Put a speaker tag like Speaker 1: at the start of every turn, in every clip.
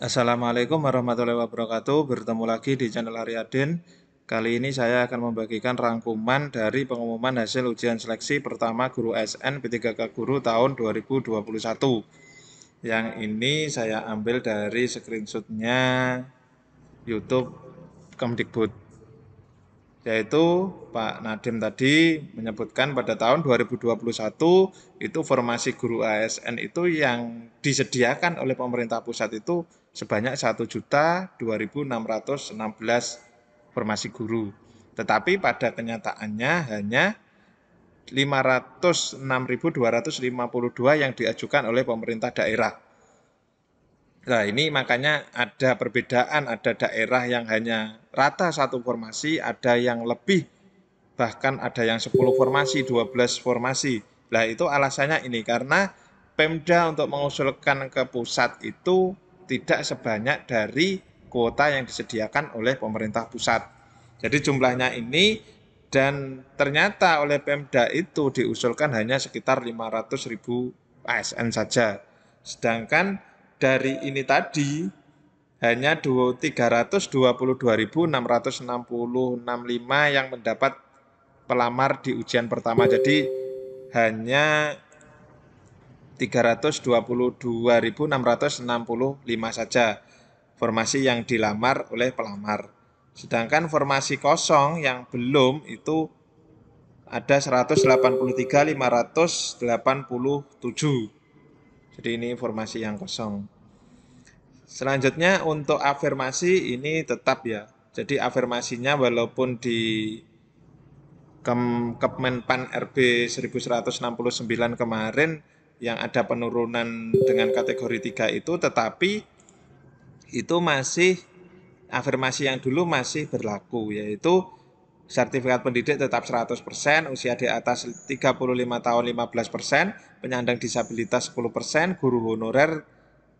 Speaker 1: Assalamualaikum warahmatullahi wabarakatuh. Bertemu lagi di channel Aryadin. Kali ini saya akan membagikan rangkuman dari pengumuman hasil ujian seleksi pertama guru ASN P3K Guru tahun 2021. Yang ini saya ambil dari screenshotnya YouTube Kemdikbud. Yaitu Pak Nadiem tadi menyebutkan pada tahun 2021 itu formasi guru ASN itu yang disediakan oleh pemerintah pusat itu sebanyak 1.002.616 formasi guru. Tetapi pada kenyataannya hanya 506.252 yang diajukan oleh pemerintah daerah. Nah, ini makanya ada perbedaan, ada daerah yang hanya rata satu formasi, ada yang lebih, bahkan ada yang 10 formasi, 12 formasi. Nah, itu alasannya ini, karena Pemda untuk mengusulkan ke pusat itu tidak sebanyak dari kuota yang disediakan oleh pemerintah pusat. Jadi jumlahnya ini, dan ternyata oleh Pemda itu diusulkan hanya sekitar 500.000 ASN saja. Sedangkan dari ini tadi hanya 322.665 yang mendapat pelamar di ujian pertama. Jadi hanya 322.665 saja formasi yang dilamar oleh pelamar. Sedangkan formasi kosong yang belum itu ada 183.587. Jadi ini formasi yang kosong. Selanjutnya untuk afirmasi ini tetap ya. Jadi afirmasinya walaupun di Kemenpan RB 1169 kemarin yang ada penurunan dengan kategori 3 itu, tetapi itu masih afirmasi yang dulu masih berlaku, yaitu sertifikat pendidik tetap 100%, usia di atas 35 tahun 15%, penyandang disabilitas 10%, guru honorer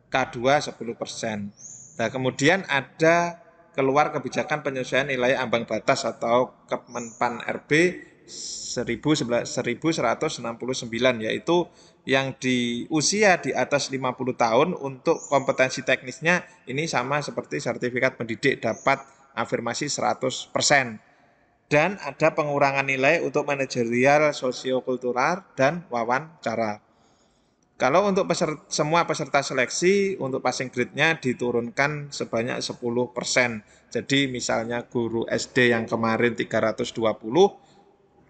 Speaker 1: K2 10%. Nah, kemudian ada keluar kebijakan penyesuaian nilai ambang batas atau Kemenpan RB 1169, yaitu yang di usia di atas 50 tahun untuk kompetensi teknisnya ini sama seperti sertifikat pendidik, dapat afirmasi 100%. Dan ada pengurangan nilai untuk manajerial, sosiokultural, dan wawancara. Kalau untuk semua peserta seleksi, untuk passing grade-nya diturunkan sebanyak 10%. Jadi misalnya guru SD yang kemarin 320,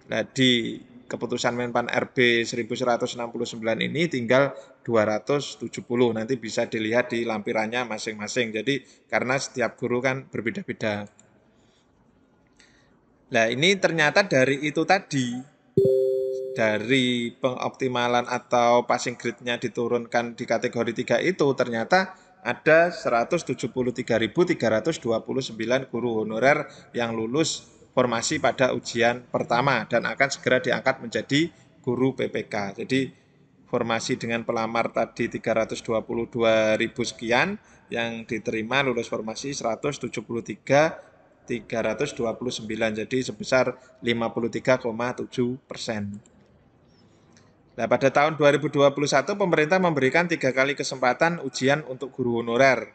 Speaker 1: nah di keputusan Menpan RB 1169 ini tinggal 270. Nanti bisa dilihat di lampirannya masing-masing. Jadi karena setiap guru kan berbeda-beda. Nah, ini ternyata dari itu tadi, dari pengoptimalan atau passing grade-nya diturunkan di kategori 3 itu, ternyata ada 173.329 guru honorer yang lulus formasi pada ujian pertama dan akan segera diangkat menjadi guru PPK. Jadi formasi dengan pelamar tadi 322.000 sekian, yang diterima lulus formasi 173.329, jadi sebesar 53,7%. Nah, pada tahun 2021 pemerintah memberikan 3 kali kesempatan ujian untuk guru honorer.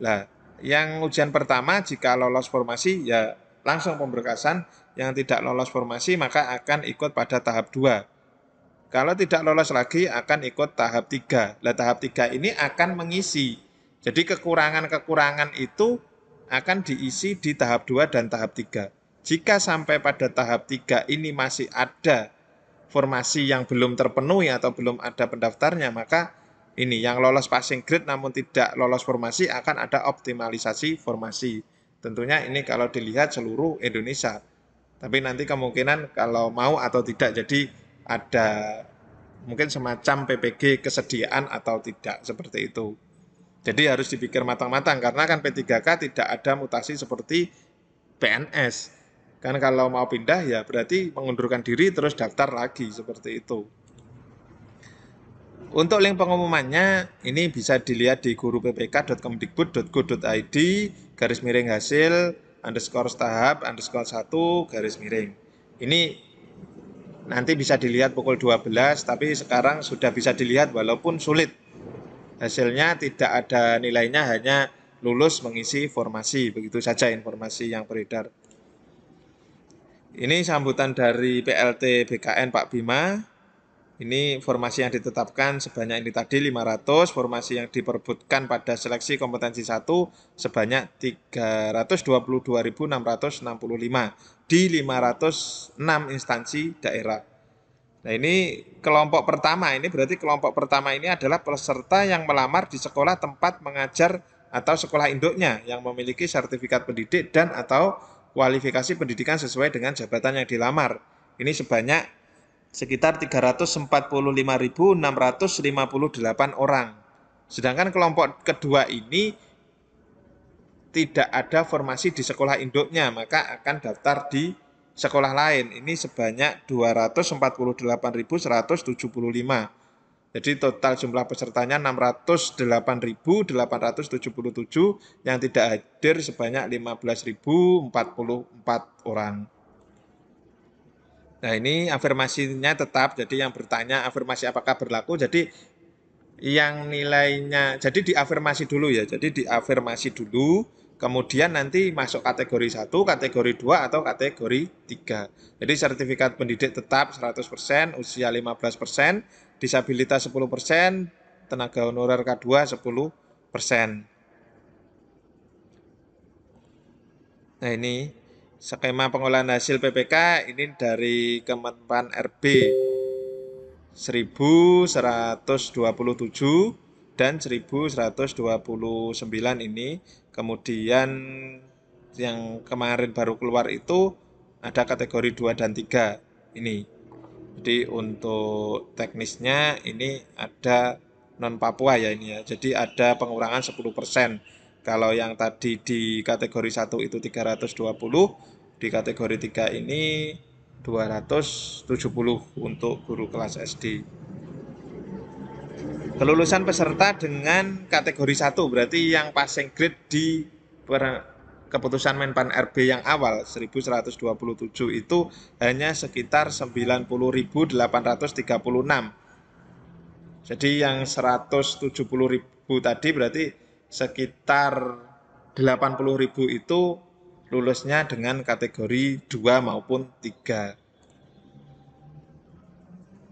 Speaker 1: Nah, yang ujian pertama jika lolos formasi ya langsung pemberkasan, yang tidak lolos formasi maka akan ikut pada tahap 2. Kalau tidak lolos lagi akan ikut tahap 3. Nah, tahap 3 ini akan mengisi. Jadi kekurangan-kekurangan itu akan diisi di tahap 2 dan tahap 3. Jika sampai pada tahap 3 ini masih ada formasi yang belum terpenuhi atau belum ada pendaftarnya, maka ini yang lolos passing grade namun tidak lolos formasi akan ada optimalisasi formasi. Tentunya ini kalau dilihat seluruh Indonesia. Tapi nanti kemungkinan kalau mau atau tidak, jadi ada mungkin semacam PPG kesediaan atau tidak, seperti itu. Jadi harus dipikir matang-matang karena kan P3K tidak ada mutasi seperti PNS. Kan kalau mau pindah ya berarti mengundurkan diri terus daftar lagi, seperti itu. Untuk link pengumumannya ini bisa dilihat di guruppk.kemdikbud.go.id _hasil _tahap _1 _. Ini nanti bisa dilihat pukul 12, tapi sekarang sudah bisa dilihat walaupun sulit. Hasilnya tidak ada nilainya, hanya lulus mengisi formasi. Begitu saja informasi yang beredar. Ini sambutan dari PLT BKN Pak Bima. Ini formasi yang ditetapkan sebanyak ini tadi 500, formasi yang diperebutkan pada seleksi kompetensi 1 sebanyak 322.665 di 506 instansi daerah. Nah, ini kelompok pertama, ini berarti kelompok pertama ini adalah peserta yang melamar di sekolah tempat mengajar atau sekolah induknya yang memiliki sertifikat pendidik dan atau kualifikasi pendidikan sesuai dengan jabatan yang dilamar. Ini sebanyak sekitar 345.658 orang. Sedangkan kelompok kedua ini tidak ada formasi di sekolah induknya, maka akan daftar di sekolah lain. Ini sebanyak 248.175. Jadi total jumlah pesertanya 608.877, yang tidak hadir sebanyak 15.044 orang. Nah, ini afirmasinya tetap, jadi yang bertanya afirmasi apakah berlaku, jadi yang nilainya, jadi diafirmasi dulu ya, jadi diafirmasi dulu, kemudian nanti masuk kategori 1, kategori 2, atau kategori 3. Jadi sertifikat pendidik tetap 100%, usia 15%, disabilitas 10%, tenaga honorer K2 10%. Nah, ini skema pengolahan hasil PPK ini dari Kemenpan RB 1127 dan 1129 ini. Kemudian yang kemarin baru keluar itu ada kategori 2 dan 3 ini. Jadi untuk teknisnya ini ada non Papua ya ini ya. Jadi ada pengurangan 10%. Kalau yang tadi di kategori 1 itu 320, di kategori 3 ini 270 untuk guru kelas SD. Kelulusan peserta dengan kategori 1 berarti yang passing grade di keputusan Menpan RB yang awal 1127 itu hanya sekitar 90.836. Jadi yang 170.000 tadi berarti sekitar 80.000 itu lulusnya dengan kategori 2 maupun 3.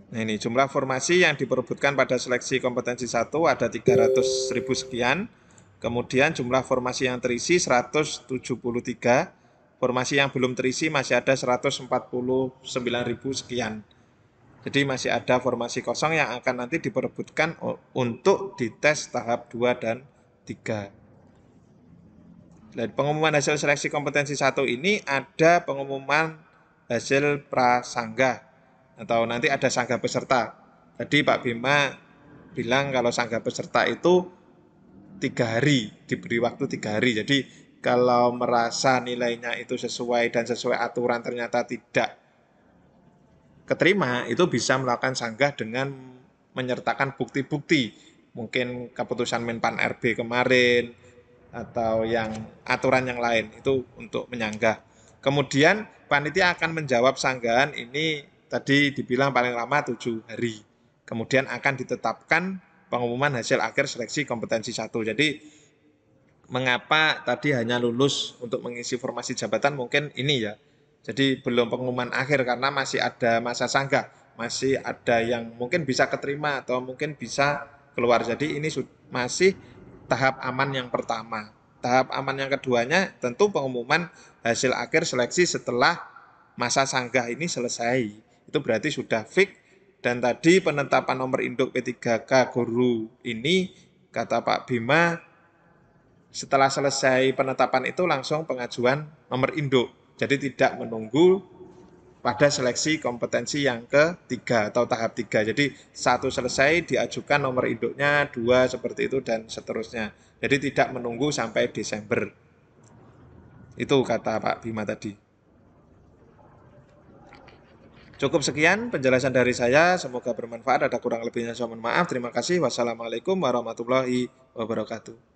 Speaker 1: Nah, ini jumlah formasi yang diperebutkan pada seleksi kompetensi 1 ada 300.000 sekian. Kemudian jumlah formasi yang terisi 173. Formasi yang belum terisi masih ada 149.000 sekian. Jadi masih ada formasi kosong yang akan nanti diperebutkan untuk dites tahap 2 dan 3. Dan pengumuman hasil seleksi kompetensi 1 ini ada pengumuman hasil prasanggah atau nanti ada sanggah peserta. Tadi Pak Bima bilang kalau sanggah peserta itu 3 hari, diberi waktu 3 hari. Jadi kalau merasa nilainya itu sesuai dan sesuai aturan ternyata tidak keterima, itu bisa melakukan sanggah dengan menyertakan bukti-bukti. Mungkin keputusan Menpan RB kemarin, atau yang aturan yang lain, itu untuk menyanggah. Kemudian panitia akan menjawab sanggahan ini tadi dibilang paling lama 7 hari. Kemudian akan ditetapkan pengumuman hasil akhir seleksi kompetensi 1. Jadi mengapa tadi hanya lulus untuk mengisi formasi jabatan mungkin ini ya. Jadi belum pengumuman akhir karena masih ada masa sanggah, masih ada yang mungkin bisa keterima atau mungkin bisa keluar. Jadi ini masih tahap aman yang pertama. Tahap aman yang keduanya tentu pengumuman hasil akhir seleksi setelah masa sanggah ini selesai. Itu berarti sudah fix. Dan tadi penetapan nomor induk P3K guru ini kata Pak Bima setelah selesai penetapan itu langsung pengajuan nomor induk. Jadi tidak menunggu pada seleksi kompetensi yang ketiga atau tahap 3. Jadi 1 selesai diajukan nomor induknya, 2 seperti itu dan seterusnya. Jadi tidak menunggu sampai Desember. Itu kata Pak Bima tadi. Cukup sekian penjelasan dari saya, semoga bermanfaat. Ada kurang lebihnya saya mohon maaf. Terima kasih. Wassalamualaikum warahmatullahi wabarakatuh.